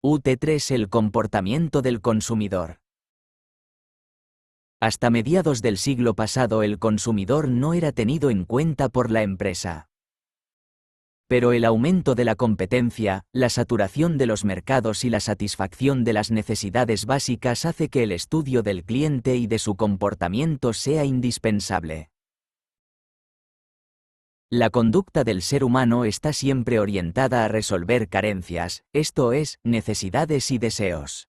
UT3 El comportamiento del consumidor. Hasta mediados del siglo pasado el consumidor no era tenido en cuenta por la empresa. Pero el aumento de la competencia, la saturación de los mercados y la satisfacción de las necesidades básicas hace que el estudio del cliente y de su comportamiento sea indispensable. La conducta del ser humano está siempre orientada a resolver carencias, esto es, necesidades y deseos.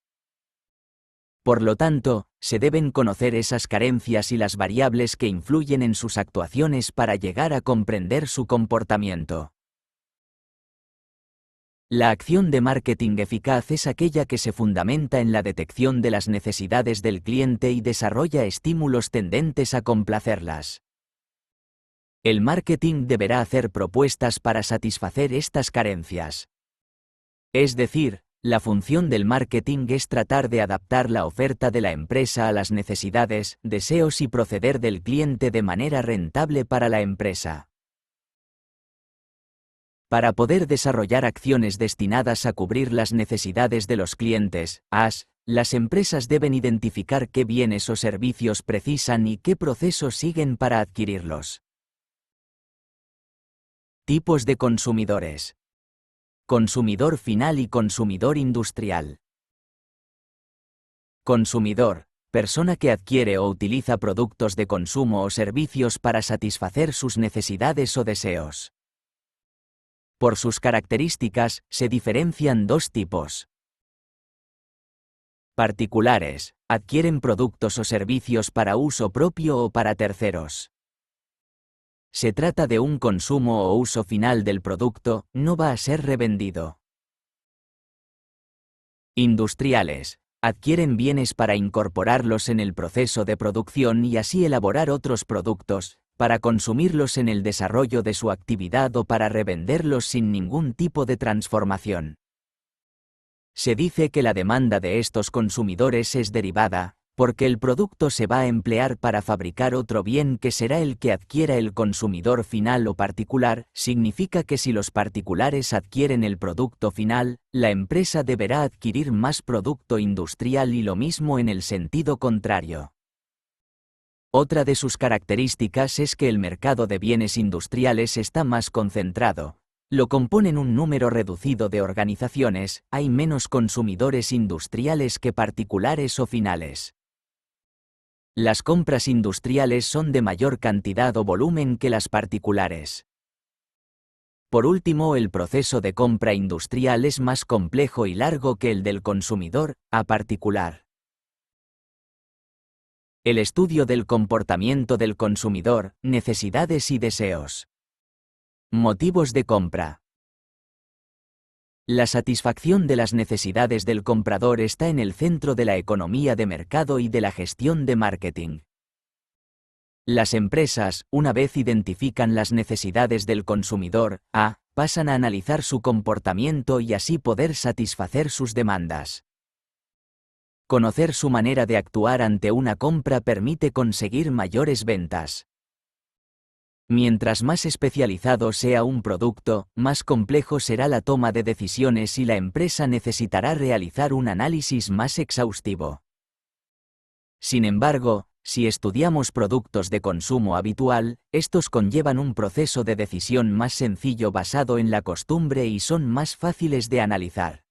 Por lo tanto, se deben conocer esas carencias y las variables que influyen en sus actuaciones para llegar a comprender su comportamiento. La acción de marketing eficaz es aquella que se fundamenta en la detección de las necesidades del cliente y desarrolla estímulos tendentes a complacerlas. El marketing deberá hacer propuestas para satisfacer estas carencias. Es decir, la función del marketing es tratar de adaptar la oferta de la empresa a las necesidades, deseos y proceder del cliente de manera rentable para la empresa. Para poder desarrollar acciones destinadas a cubrir las necesidades de los clientes, las empresas deben identificar qué bienes o servicios precisan y qué procesos siguen para adquirirlos. Tipos de consumidores. Consumidor final y consumidor industrial. Consumidor, persona que adquiere o utiliza productos de consumo o servicios para satisfacer sus necesidades o deseos. Por sus características, se diferencian dos tipos. Particulares, adquieren productos o servicios para uso propio o para terceros. Se trata de un consumo o uso final del producto, no va a ser revendido. Industriales, adquieren bienes para incorporarlos en el proceso de producción y así elaborar otros productos, para consumirlos en el desarrollo de su actividad o para revenderlos sin ningún tipo de transformación. Se dice que la demanda de estos consumidores es derivada, porque el producto se va a emplear para fabricar otro bien que será el que adquiera el consumidor final o particular, significa que si los particulares adquieren el producto final, la empresa deberá adquirir más producto industrial y lo mismo en el sentido contrario. Otra de sus características es que el mercado de bienes industriales está más concentrado. Lo componen un número reducido de organizaciones, hay menos consumidores industriales que particulares o finales. Las compras industriales son de mayor cantidad o volumen que las particulares. Por último, el proceso de compra industrial es más complejo y largo que el del consumidor, a particular. El estudio del comportamiento del consumidor, necesidades y deseos. Motivos de compra. La satisfacción de las necesidades del comprador está en el centro de la economía de mercado y de la gestión de marketing. Las empresas, una vez identifican las necesidades del consumidor, pasan a analizar su comportamiento y así poder satisfacer sus demandas. Conocer su manera de actuar ante una compra permite conseguir mayores ventas. Mientras más especializado sea un producto, más complejo será la toma de decisiones y la empresa necesitará realizar un análisis más exhaustivo. Sin embargo, si estudiamos productos de consumo habitual, estos conllevan un proceso de decisión más sencillo basado en la costumbre y son más fáciles de analizar.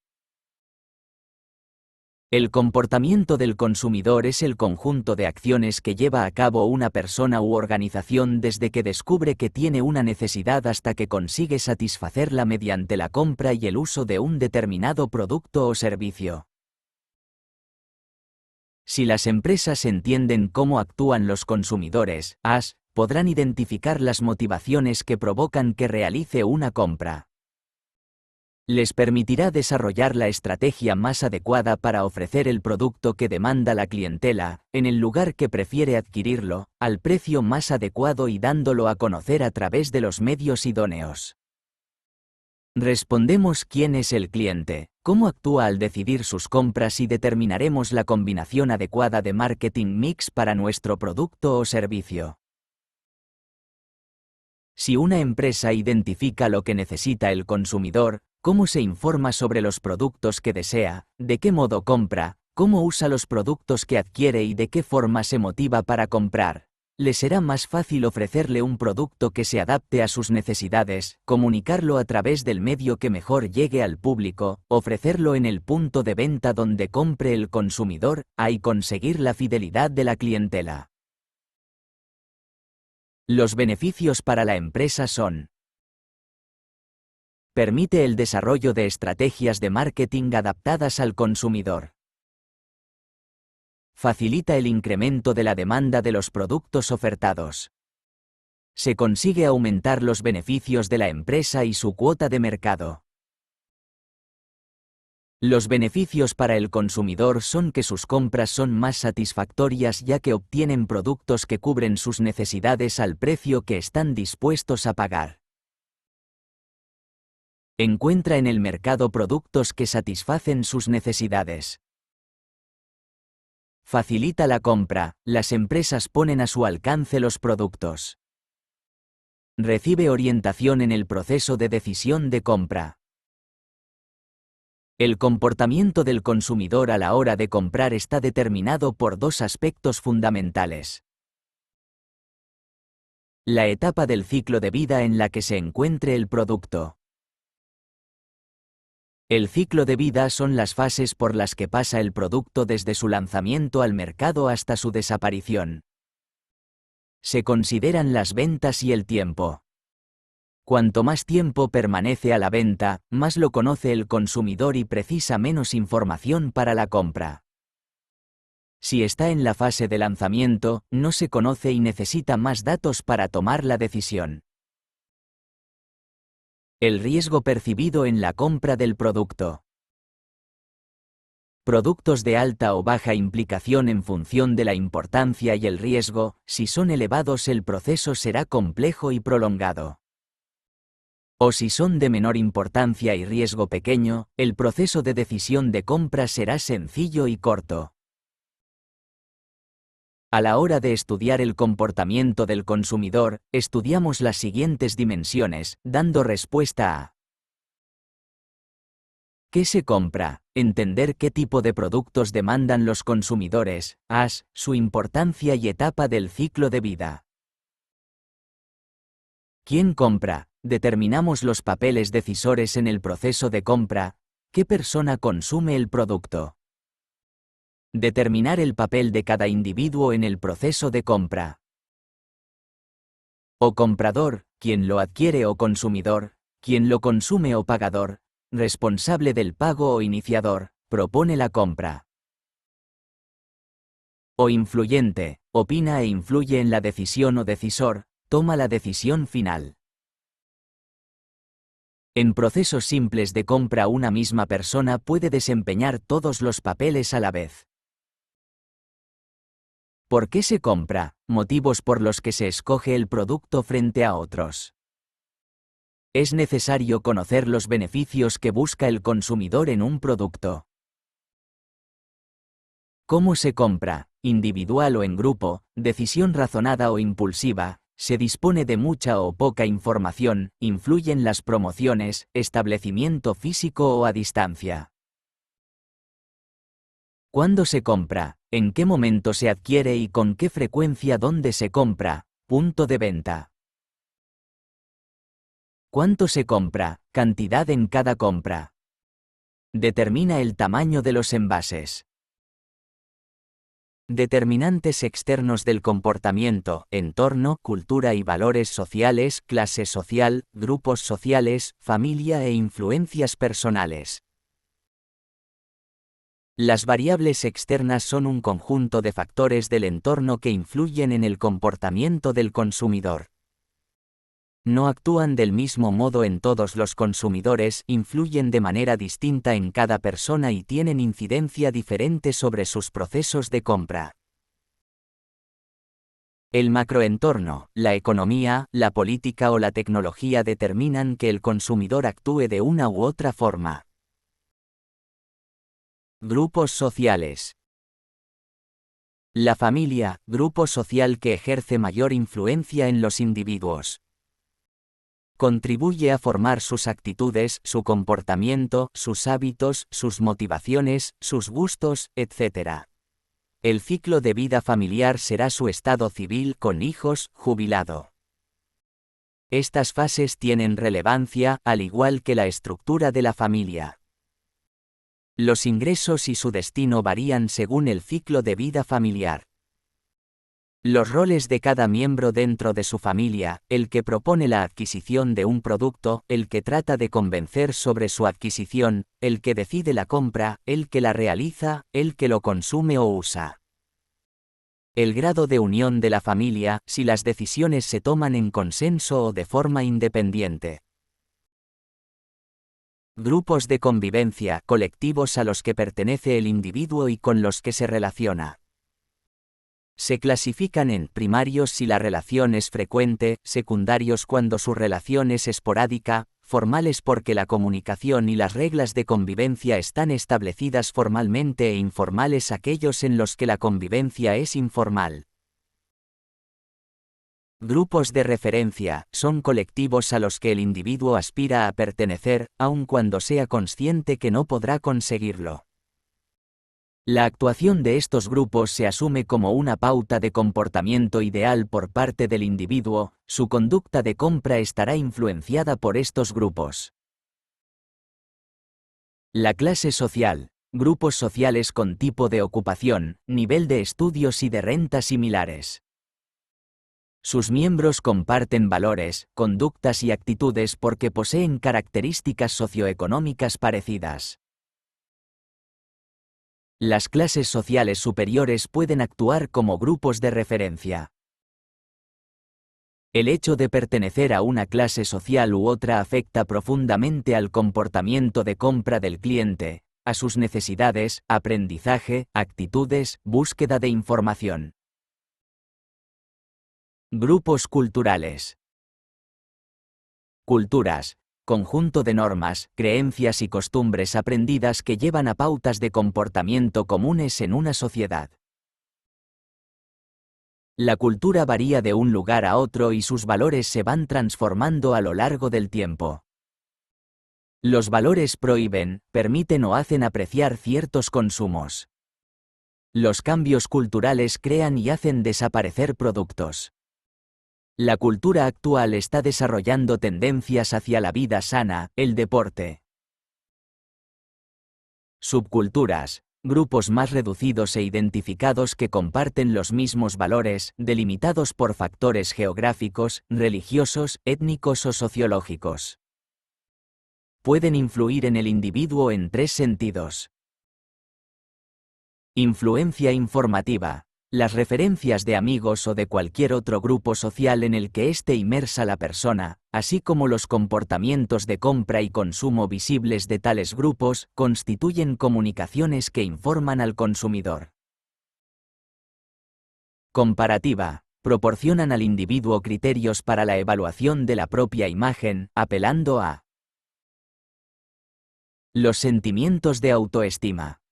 El comportamiento del consumidor es el conjunto de acciones que lleva a cabo una persona u organización desde que descubre que tiene una necesidad hasta que consigue satisfacerla mediante la compra y el uso de un determinado producto o servicio. Si las empresas entienden cómo actúan los consumidores, podrán identificar las motivaciones que provocan que realice una compra. Les permitirá desarrollar la estrategia más adecuada para ofrecer el producto que demanda la clientela, en el lugar que prefiere adquirirlo, al precio más adecuado y dándolo a conocer a través de los medios idóneos. Respondemos quién es el cliente, cómo actúa al decidir sus compras y determinaremos la combinación adecuada de marketing mix para nuestro producto o servicio. Si una empresa identifica lo que necesita el consumidor, cómo se informa sobre los productos que desea, de qué modo compra, cómo usa los productos que adquiere y de qué forma se motiva para comprar. Le será más fácil ofrecerle un producto que se adapte a sus necesidades, comunicarlo a través del medio que mejor llegue al público, ofrecerlo en el punto de venta donde compre el consumidor, y conseguir la fidelidad de la clientela. Los beneficios para la empresa son: permite el desarrollo de estrategias de marketing adaptadas al consumidor. Facilita el incremento de la demanda de los productos ofertados. Se consigue aumentar los beneficios de la empresa y su cuota de mercado. Los beneficios para el consumidor son que sus compras son más satisfactorias ya que obtienen productos que cubren sus necesidades al precio que están dispuestos a pagar. Encuentra en el mercado productos que satisfacen sus necesidades. Facilita la compra, las empresas ponen a su alcance los productos. Recibe orientación en el proceso de decisión de compra. El comportamiento del consumidor a la hora de comprar está determinado por dos aspectos fundamentales: la etapa del ciclo de vida en la que se encuentre el producto. El ciclo de vida son las fases por las que pasa el producto desde su lanzamiento al mercado hasta su desaparición. Se consideran las ventas y el tiempo. Cuanto más tiempo permanece a la venta, más lo conoce el consumidor y precisa menos información para la compra. Si está en la fase de lanzamiento, no se conoce y necesita más datos para tomar la decisión. El riesgo percibido en la compra del producto. Productos de alta o baja implicación en función de la importancia y el riesgo, si son elevados el proceso será complejo y prolongado. O si son de menor importancia y riesgo pequeño, el proceso de decisión de compra será sencillo y corto. A la hora de estudiar el comportamiento del consumidor, estudiamos las siguientes dimensiones, dando respuesta a: ¿qué se compra? Entender qué tipo de productos demandan los consumidores, su importancia y etapa del ciclo de vida. ¿Quién compra? Determinamos los papeles decisores en el proceso de compra. ¿Qué persona consume el producto? Determinar el papel de cada individuo en el proceso de compra. O comprador, quien lo adquiere, o consumidor, quien lo consume, o pagador, responsable del pago o iniciador, propone la compra. O influyente, opina e influye en la decisión, o decisor, toma la decisión final. En procesos simples de compra una misma persona puede desempeñar todos los papeles a la vez. ¿Por qué se compra? Motivos por los que se escoge el producto frente a otros. Es necesario conocer los beneficios que busca el consumidor en un producto. ¿Cómo se compra? Individual o en grupo, decisión razonada o impulsiva, se dispone de mucha o poca información, influyen las promociones, establecimiento físico o a distancia. ¿Cuándo se compra? ¿En qué momento se adquiere y con qué frecuencia? ¿Dónde se compra? Punto de venta. ¿Cuánto se compra? Cantidad en cada compra. Determina el tamaño de los envases. Determinantes externos del comportamiento: entorno, cultura y valores sociales, clase social, grupos sociales, familia e influencias personales. Las variables externas son un conjunto de factores del entorno que influyen en el comportamiento del consumidor. No actúan del mismo modo en todos los consumidores, influyen de manera distinta en cada persona y tienen incidencia diferente sobre sus procesos de compra. El macroentorno, la economía, la política o la tecnología determinan que el consumidor actúe de una u otra forma. Grupos sociales. La familia, grupo social que ejerce mayor influencia en los individuos. Contribuye a formar sus actitudes, su comportamiento, sus hábitos, sus motivaciones, sus gustos, etc. El ciclo de vida familiar será su estado civil con hijos, jubilado. Estas fases tienen relevancia, al igual que la estructura de la familia. Los ingresos y su destino varían según el ciclo de vida familiar. Los roles de cada miembro dentro de su familia, el que propone la adquisición de un producto, el que trata de convencer sobre su adquisición, el que decide la compra, el que la realiza, el que lo consume o usa. El grado de unión de la familia, si las decisiones se toman en consenso o de forma independiente. Grupos de convivencia, colectivos a los que pertenece el individuo y con los que se relaciona. Se clasifican en primarios si la relación es frecuente, secundarios cuando su relación es esporádica, formales porque la comunicación y las reglas de convivencia están establecidas formalmente e informales aquellos en los que la convivencia es informal. Grupos de referencia son colectivos a los que el individuo aspira a pertenecer, aun cuando sea consciente que no podrá conseguirlo. La actuación de estos grupos se asume como una pauta de comportamiento ideal por parte del individuo, su conducta de compra estará influenciada por estos grupos. La clase social, grupos sociales con tipo de ocupación, nivel de estudios y de renta similares. Sus miembros comparten valores, conductas y actitudes porque poseen características socioeconómicas parecidas. Las clases sociales superiores pueden actuar como grupos de referencia. El hecho de pertenecer a una clase social u otra afecta profundamente al comportamiento de compra del cliente, a sus necesidades, aprendizaje, actitudes, búsqueda de información. Grupos culturales. Culturas. Conjunto de normas, creencias y costumbres aprendidas que llevan a pautas de comportamiento comunes en una sociedad. La cultura varía de un lugar a otro y sus valores se van transformando a lo largo del tiempo. Los valores prohíben, permiten o hacen apreciar ciertos consumos. Los cambios culturales crean y hacen desaparecer productos. La cultura actual está desarrollando tendencias hacia la vida sana, el deporte. Subculturas, grupos más reducidos e identificados que comparten los mismos valores, delimitados por factores geográficos, religiosos, étnicos o sociológicos. Pueden influir en el individuo en tres sentidos. Influencia informativa. Las referencias de amigos o de cualquier otro grupo social en el que esté inmersa la persona, así como los comportamientos de compra y consumo visibles de tales grupos, constituyen comunicaciones que informan al consumidor. Comparativa. Proporcionan al individuo criterios para la evaluación de la propia imagen, apelando a los sentimientos de autoestima.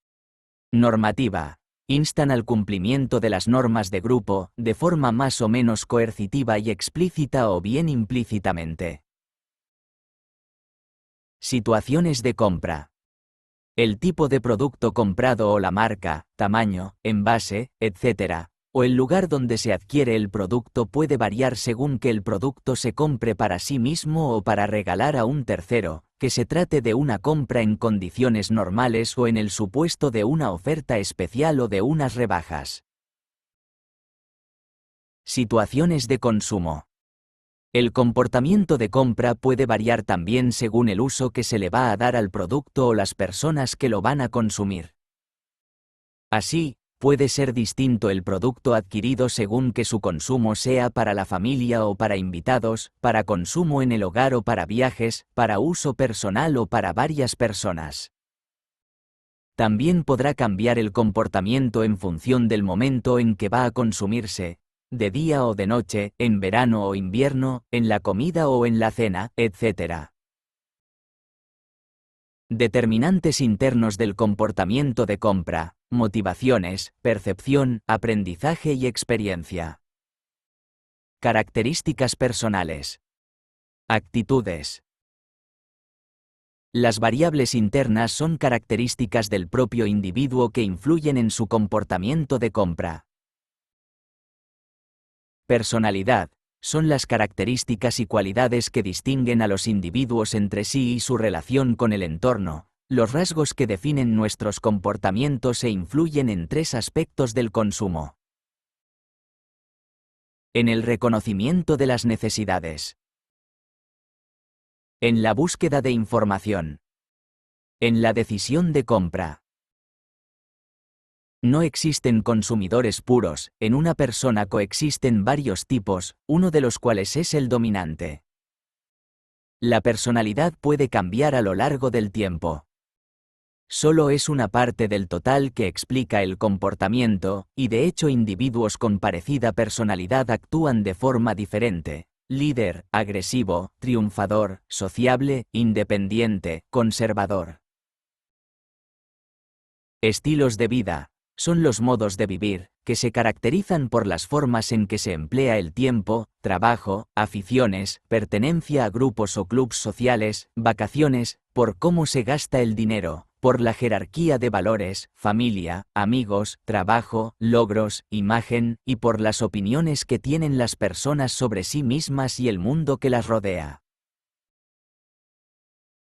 Normativa. Instan al cumplimiento de las normas de grupo, de forma más o menos coercitiva y explícita o bien implícitamente. Situaciones de compra. El tipo de producto comprado o la marca, tamaño, envase, etc., o el lugar donde se adquiere el producto puede variar según que el producto se compre para sí mismo o para regalar a un tercero, que se trate de una compra en condiciones normales o en el supuesto de una oferta especial o de unas rebajas. Situaciones de consumo. El comportamiento de compra puede variar también según el uso que se le va a dar al producto o las personas que lo van a consumir. Así, puede ser distinto el producto adquirido según que su consumo sea para la familia o para invitados, para consumo en el hogar o para viajes, para uso personal o para varias personas. También podrá cambiar el comportamiento en función del momento en que va a consumirse, de día o de noche, en verano o invierno, en la comida o en la cena, etc. Determinantes internos del comportamiento de compra, motivaciones, percepción, aprendizaje y experiencia. Características personales. Actitudes. Las variables internas son características del propio individuo que influyen en su comportamiento de compra. Personalidad. Son las características y cualidades que distinguen a los individuos entre sí y su relación con el entorno, los rasgos que definen nuestros comportamientos e influyen en tres aspectos del consumo. En el reconocimiento de las necesidades. En la búsqueda de información. En la decisión de compra. No existen consumidores puros, en una persona coexisten varios tipos, uno de los cuales es el dominante. La personalidad puede cambiar a lo largo del tiempo. Solo es una parte del total que explica el comportamiento, y de hecho individuos con parecida personalidad actúan de forma diferente. Líder, agresivo, triunfador, sociable, independiente, conservador. Estilos de vida. Son los modos de vivir, que se caracterizan por las formas en que se emplea el tiempo, trabajo, aficiones, pertenencia a grupos o clubes sociales, vacaciones, por cómo se gasta el dinero, por la jerarquía de valores, familia, amigos, trabajo, logros, imagen, y por las opiniones que tienen las personas sobre sí mismas y el mundo que las rodea.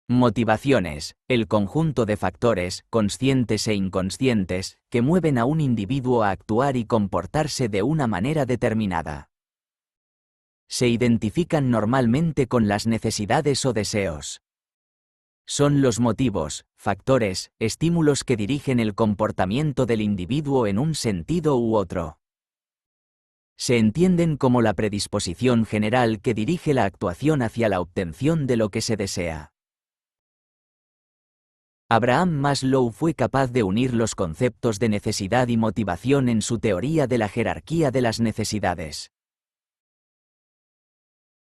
Motivaciones, el conjunto de factores, conscientes e inconscientes, que mueven a un individuo a actuar y comportarse de una manera determinada. Se identifican normalmente con las necesidades o deseos. Son los motivos, factores, estímulos que dirigen el comportamiento del individuo en un sentido u otro. Se entienden como la predisposición general que dirige la actuación hacia la obtención de lo que se desea. Abraham Maslow fue capaz de unir los conceptos de necesidad y motivación en su teoría de la jerarquía de las necesidades.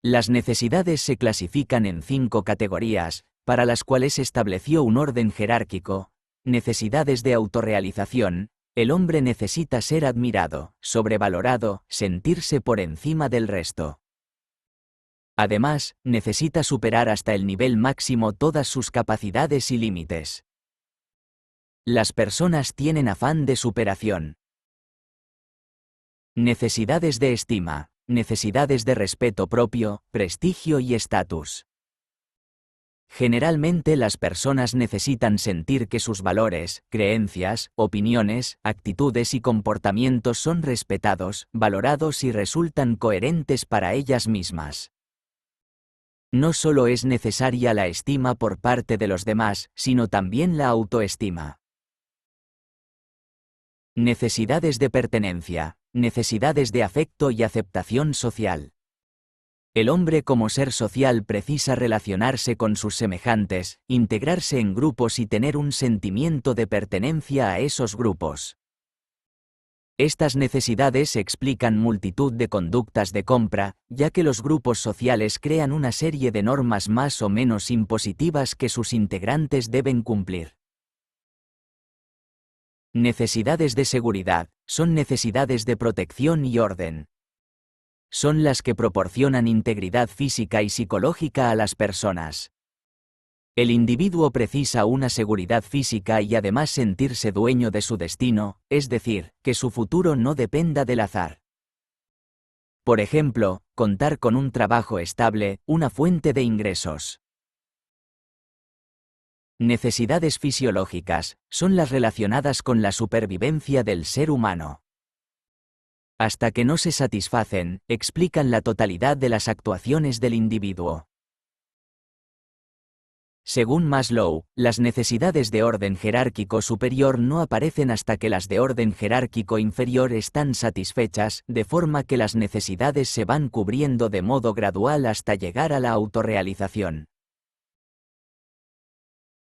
Las necesidades se clasifican en 5 categorías, para las cuales estableció un orden jerárquico. Necesidades de autorrealización. El hombre necesita ser admirado, sobrevalorado, sentirse por encima del resto. Además, necesita superar hasta el nivel máximo todas sus capacidades y límites. Las personas tienen afán de superación. Necesidades de estima, necesidades de respeto propio, prestigio y estatus. Generalmente las personas necesitan sentir que sus valores, creencias, opiniones, actitudes y comportamientos son respetados, valorados y resultan coherentes para ellas mismas. No solo es necesaria la estima por parte de los demás, sino también la autoestima. Necesidades de pertenencia, necesidades de afecto y aceptación social. El hombre como ser social precisa relacionarse con sus semejantes, integrarse en grupos y tener un sentimiento de pertenencia a esos grupos. Estas necesidades explican multitud de conductas de compra, ya que los grupos sociales crean una serie de normas más o menos impositivas que sus integrantes deben cumplir. Necesidades de seguridad, son necesidades de protección y orden. Son las que proporcionan integridad física y psicológica a las personas. El individuo precisa una seguridad física y además sentirse dueño de su destino, es decir, que su futuro no dependa del azar. Por ejemplo, contar con un trabajo estable, una fuente de ingresos. Necesidades fisiológicas, son las relacionadas con la supervivencia del ser humano. Hasta que no se satisfacen, explican la totalidad de las actuaciones del individuo. Según Maslow, las necesidades de orden jerárquico superior no aparecen hasta que las de orden jerárquico inferior están satisfechas, de forma que las necesidades se van cubriendo de modo gradual hasta llegar a la autorrealización.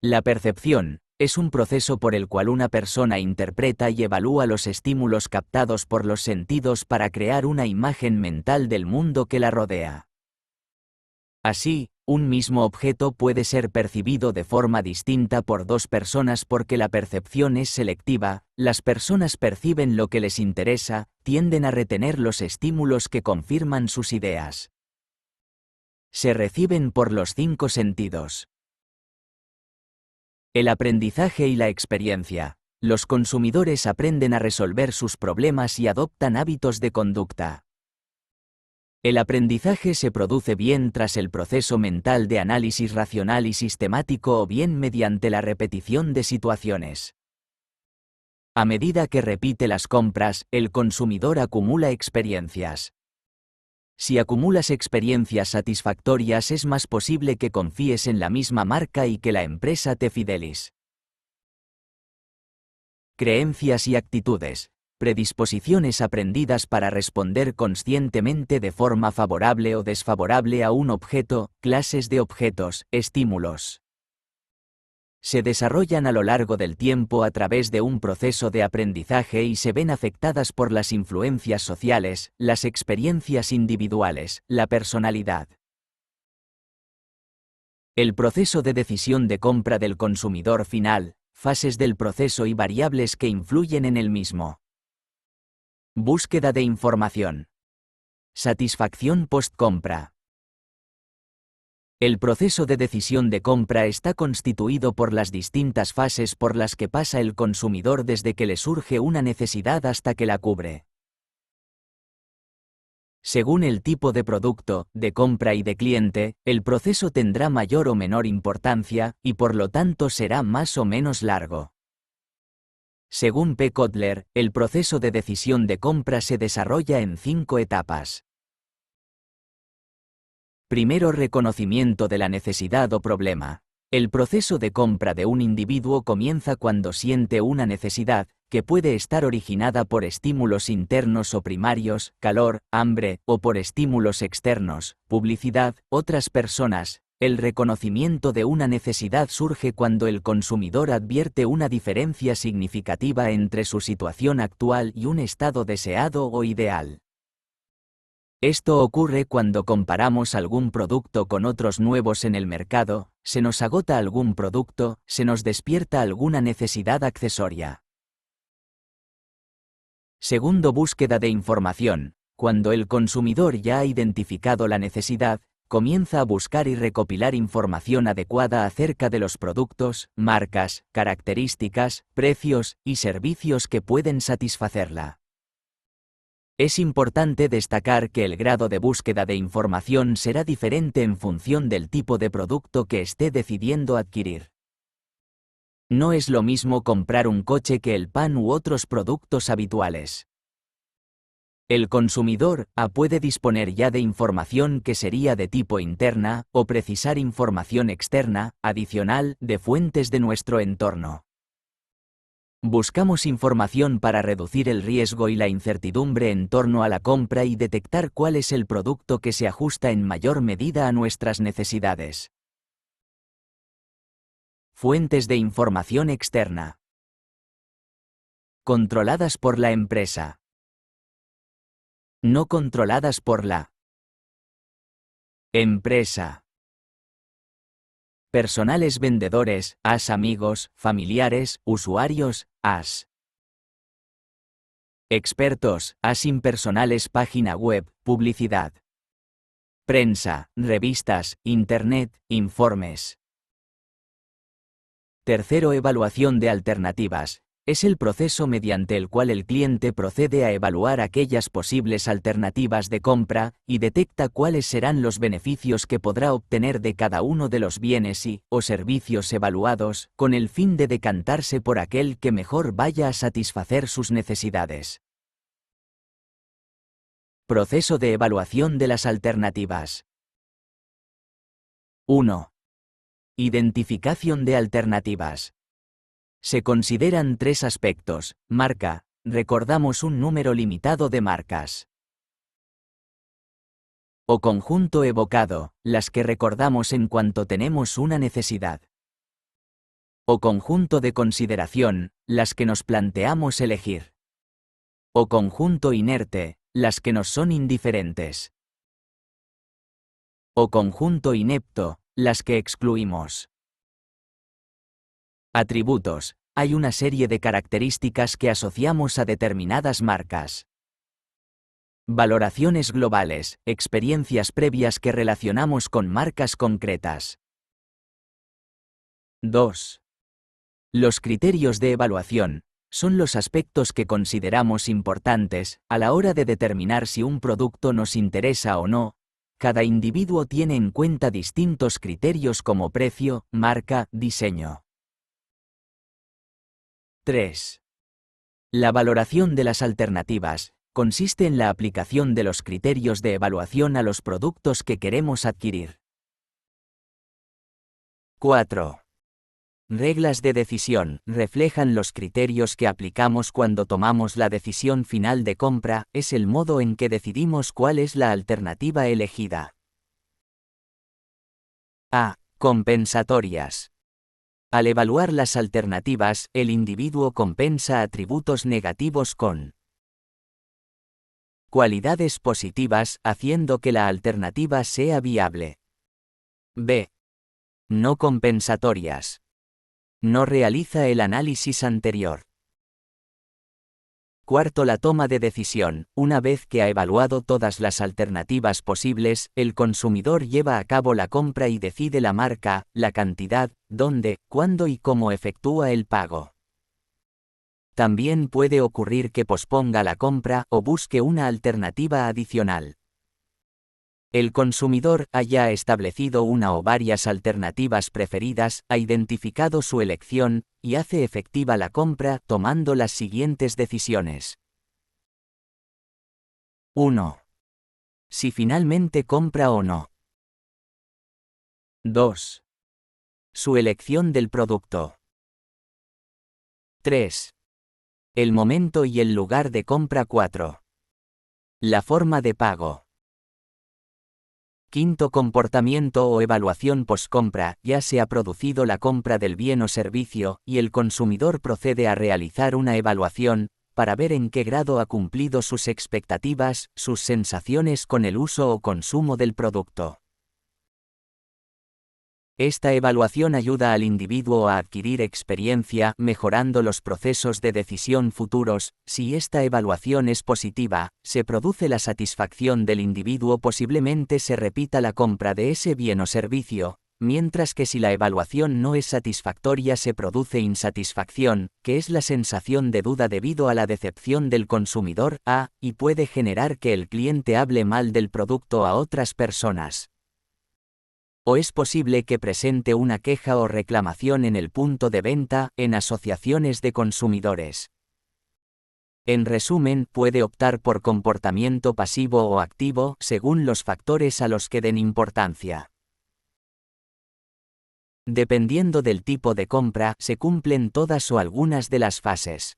La percepción es un proceso por el cual una persona interpreta y evalúa los estímulos captados por los sentidos para crear una imagen mental del mundo que la rodea. Así, un mismo objeto puede ser percibido de forma distinta por dos personas porque la percepción es selectiva. Las personas perciben lo que les interesa, tienden a retener los estímulos que confirman sus ideas. Se reciben por los 5 sentidos. El aprendizaje y la experiencia. Los consumidores aprenden a resolver sus problemas y adoptan hábitos de conducta. El aprendizaje se produce bien tras el proceso mental de análisis racional y sistemático o bien mediante la repetición de situaciones. A medida que repite las compras, el consumidor acumula experiencias. Si acumulas experiencias satisfactorias, es más posible que confíes en la misma marca y que la empresa te fidelice. Creencias y actitudes. Predisposiciones aprendidas para responder conscientemente de forma favorable o desfavorable a un objeto, clases de objetos, estímulos. Se desarrollan a lo largo del tiempo a través de un proceso de aprendizaje y se ven afectadas por las influencias sociales, las experiencias individuales, la personalidad. El proceso de decisión de compra del consumidor final, fases del proceso y variables que influyen en el mismo. Búsqueda de información. Satisfacción post-compra. El proceso de decisión de compra está constituido por las distintas fases por las que pasa el consumidor desde que le surge una necesidad hasta que la cubre. Según el tipo de producto, de compra y de cliente, el proceso tendrá mayor o menor importancia, y por lo tanto será más o menos largo. Según P. Kotler, el proceso de decisión de compra se desarrolla en 5 etapas. Primero, reconocimiento de la necesidad o problema. El proceso de compra de un individuo comienza cuando siente una necesidad, que puede estar originada por estímulos internos o primarios, calor, hambre, o por estímulos externos, publicidad, otras personas. El reconocimiento de una necesidad surge cuando el consumidor advierte una diferencia significativa entre su situación actual y un estado deseado o ideal. Esto ocurre cuando comparamos algún producto con otros nuevos en el mercado, se nos agota algún producto, se nos despierta alguna necesidad accesoria. Segundo, búsqueda de información. Cuando el consumidor ya ha identificado la necesidad, comienza a buscar y recopilar información adecuada acerca de los productos, marcas, características, precios y servicios que pueden satisfacerla. Es importante destacar que el grado de búsqueda de información será diferente en función del tipo de producto que esté decidiendo adquirir. No es lo mismo comprar un coche que el pan u otros productos habituales. El consumidor puede disponer ya de información que sería de tipo interna, o precisar información externa, adicional, de fuentes de nuestro entorno. Buscamos información para reducir el riesgo y la incertidumbre en torno a la compra y detectar cuál es el producto que se ajusta en mayor medida a nuestras necesidades. Fuentes de información externa. Controladas por la empresa. No controladas por la empresa. Personales vendedores, amigos, familiares, usuarios, expertos, impersonales, página web, publicidad. Prensa, revistas, internet, informes. Tercero, evaluación de alternativas. Es el proceso mediante el cual el cliente procede a evaluar aquellas posibles alternativas de compra y detecta cuáles serán los beneficios que podrá obtener de cada uno de los bienes o servicios evaluados, con el fin de decantarse por aquel que mejor vaya a satisfacer sus necesidades. Proceso de evaluación de las alternativas. 1. Identificación de alternativas. Se consideran 3 aspectos: marca, recordamos un número limitado de marcas. O conjunto evocado, las que recordamos en cuanto tenemos una necesidad. O conjunto de consideración, las que nos planteamos elegir. O conjunto inerte, las que nos son indiferentes. O conjunto inepto, las que excluimos. Atributos. Hay una serie de características que asociamos a determinadas marcas. Valoraciones globales, experiencias previas que relacionamos con marcas concretas. 2. Los criterios de evaluación son los aspectos que consideramos importantes a la hora de determinar si un producto nos interesa o no. Cada individuo tiene en cuenta distintos criterios como precio, marca, diseño. 3. La valoración de las alternativas consiste en la aplicación de los criterios de evaluación a los productos que queremos adquirir. 4. Reglas de decisión reflejan los criterios que aplicamos cuando tomamos la decisión final de compra, es el modo en que decidimos cuál es la alternativa elegida. A. Compensatorias. Al evaluar las alternativas, el individuo compensa atributos negativos con cualidades positivas, haciendo que la alternativa sea viable. B. No compensatorias. No realiza el análisis anterior. Cuarto, la toma de decisión. Una vez que ha evaluado todas las alternativas posibles, el consumidor lleva a cabo la compra y decide la marca, la cantidad, dónde, cuándo y cómo efectúa el pago. También puede ocurrir que posponga la compra o busque una alternativa adicional. El consumidor haya establecido una o varias alternativas preferidas, ha identificado su elección, y hace efectiva la compra tomando las siguientes decisiones. 1. Si finalmente compra o no. 2. Su elección del producto. 3. El momento y el lugar de compra. 4. La forma de pago. Quinto, comportamiento o evaluación postcompra. Ya se ha producido la compra del bien o servicio, y el consumidor procede a realizar una evaluación, para ver en qué grado ha cumplido sus expectativas, sus sensaciones con el uso o consumo del producto. Esta evaluación ayuda al individuo a adquirir experiencia, mejorando los procesos de decisión futuros. Si esta evaluación es positiva, se produce la satisfacción del individuo, posiblemente se repita la compra de ese bien o servicio, mientras que si la evaluación no es satisfactoria se produce insatisfacción, que es la sensación de duda debido a la decepción del consumidor, y puede generar que el cliente hable mal del producto a otras personas. O es posible que presente una queja o reclamación en el punto de venta, en asociaciones de consumidores. En resumen, puede optar por comportamiento pasivo o activo, según los factores a los que den importancia. Dependiendo del tipo de compra, se cumplen todas o algunas de las fases.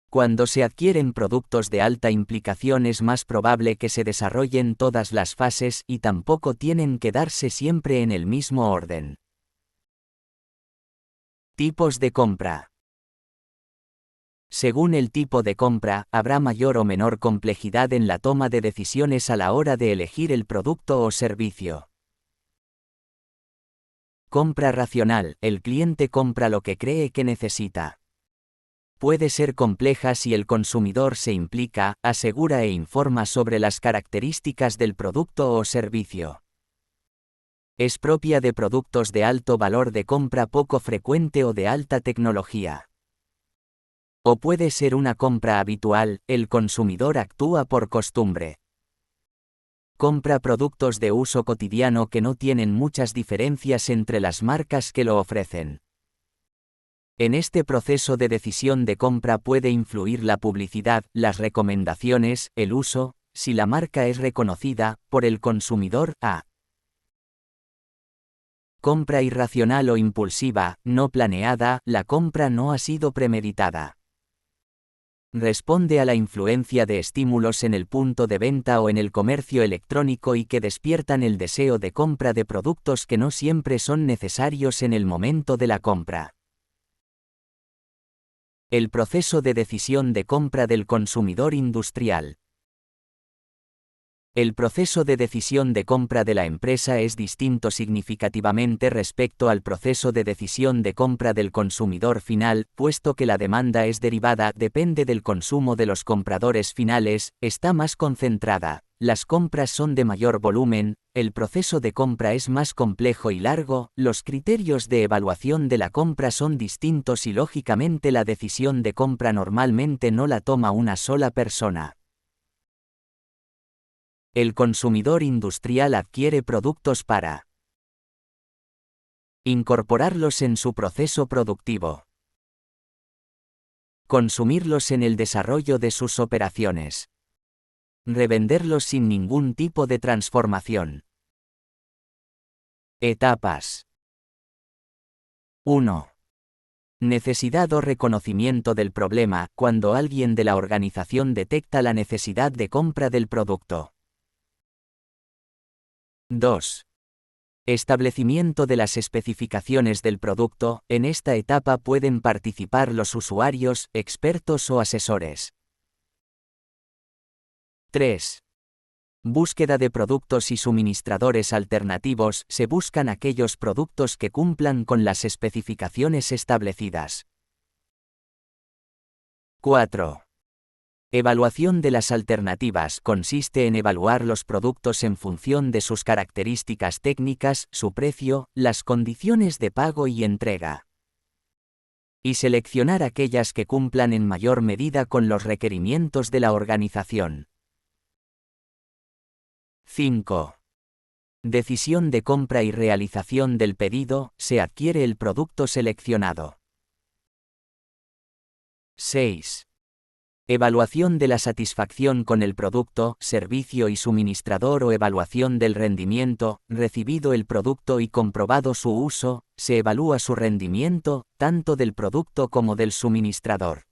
Cuando se adquieren productos de alta implicación es más probable que se desarrollen todas las fases y tampoco tienen que darse siempre en el mismo orden. Tipos de compra. Según el tipo de compra, habrá mayor o menor complejidad en la toma de decisiones a la hora de elegir el producto o servicio. Compra racional. El cliente compra lo que cree que necesita. Puede ser compleja si el consumidor se implica, asegura e informa sobre las características del producto o servicio. Es propia de productos de alto valor de compra poco frecuente o de alta tecnología. O puede ser una compra habitual, el consumidor actúa por costumbre. Compra productos de uso cotidiano que no tienen muchas diferencias entre las marcas que lo ofrecen. En este proceso de decisión de compra puede influir la publicidad, las recomendaciones, el uso, si la marca es reconocida, por el consumidor. Compra irracional o impulsiva, no planeada, la compra no ha sido premeditada. Responde a la influencia de estímulos en el punto de venta o en el comercio electrónico y que despiertan el deseo de compra de productos que no siempre son necesarios en el momento de la compra. El proceso de decisión de compra del consumidor industrial. El proceso de decisión de compra de la empresa es distinto significativamente respecto al proceso de decisión de compra del consumidor final, puesto que la demanda es derivada, depende del consumo de los compradores finales, está más concentrada, las compras son de mayor volumen, el proceso de compra es más complejo y largo, los criterios de evaluación de la compra son distintos y lógicamente la decisión de compra normalmente no la toma una sola persona. El consumidor industrial adquiere productos para incorporarlos en su proceso productivo, consumirlos en el desarrollo de sus operaciones, revenderlos sin ningún tipo de transformación. Etapas. 1. Necesidad o reconocimiento del problema, cuando alguien de la organización detecta la necesidad de compra del producto. 2. Establecimiento de las especificaciones del producto. En esta etapa pueden participar los usuarios, expertos o asesores. 3. Búsqueda de productos y suministradores alternativos. Se buscan aquellos productos que cumplan con las especificaciones establecidas. 4. Evaluación de las alternativas. Consiste en evaluar los productos en función de sus características técnicas, su precio, las condiciones de pago y entrega. Y seleccionar aquellas que cumplan en mayor medida con los requerimientos de la organización. 5. Decisión de compra y realización del pedido. Se adquiere el producto seleccionado. 6. Evaluación de la satisfacción con el producto, servicio y suministrador o evaluación del rendimiento. Recibido el producto y comprobado su uso, se evalúa su rendimiento, tanto del producto como del suministrador.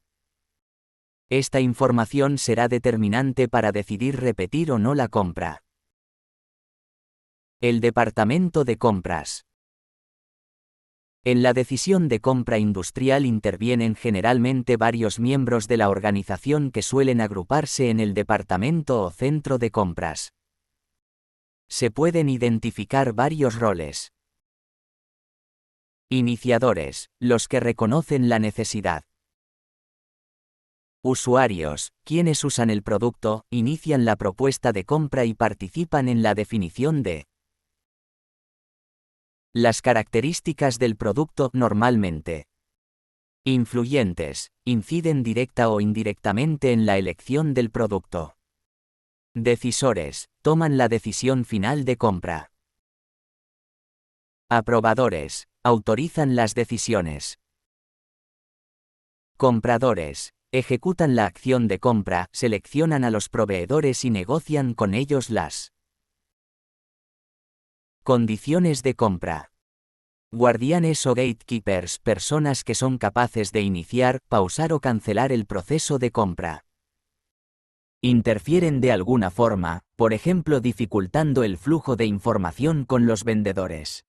Esta información será determinante para decidir repetir o no la compra. El departamento de compras. En la decisión de compra industrial intervienen generalmente varios miembros de la organización que suelen agruparse en el departamento o centro de compras. Se pueden identificar varios roles. Iniciadores, los que reconocen la necesidad. Usuarios, quienes usan el producto, inician la propuesta de compra y participan en la definición de las características del producto. Normalmente, influyentes, inciden directa o indirectamente en la elección del producto. Decisores, toman la decisión final de compra. Aprobadores, autorizan las decisiones. Compradores, ejecutan la acción de compra, seleccionan a los proveedores y negocian con ellos las condiciones de compra. Guardianes o gatekeepers, personas que son capaces de iniciar, pausar o cancelar el proceso de compra. Interfieren de alguna forma, por ejemplo dificultando el flujo de información con los vendedores.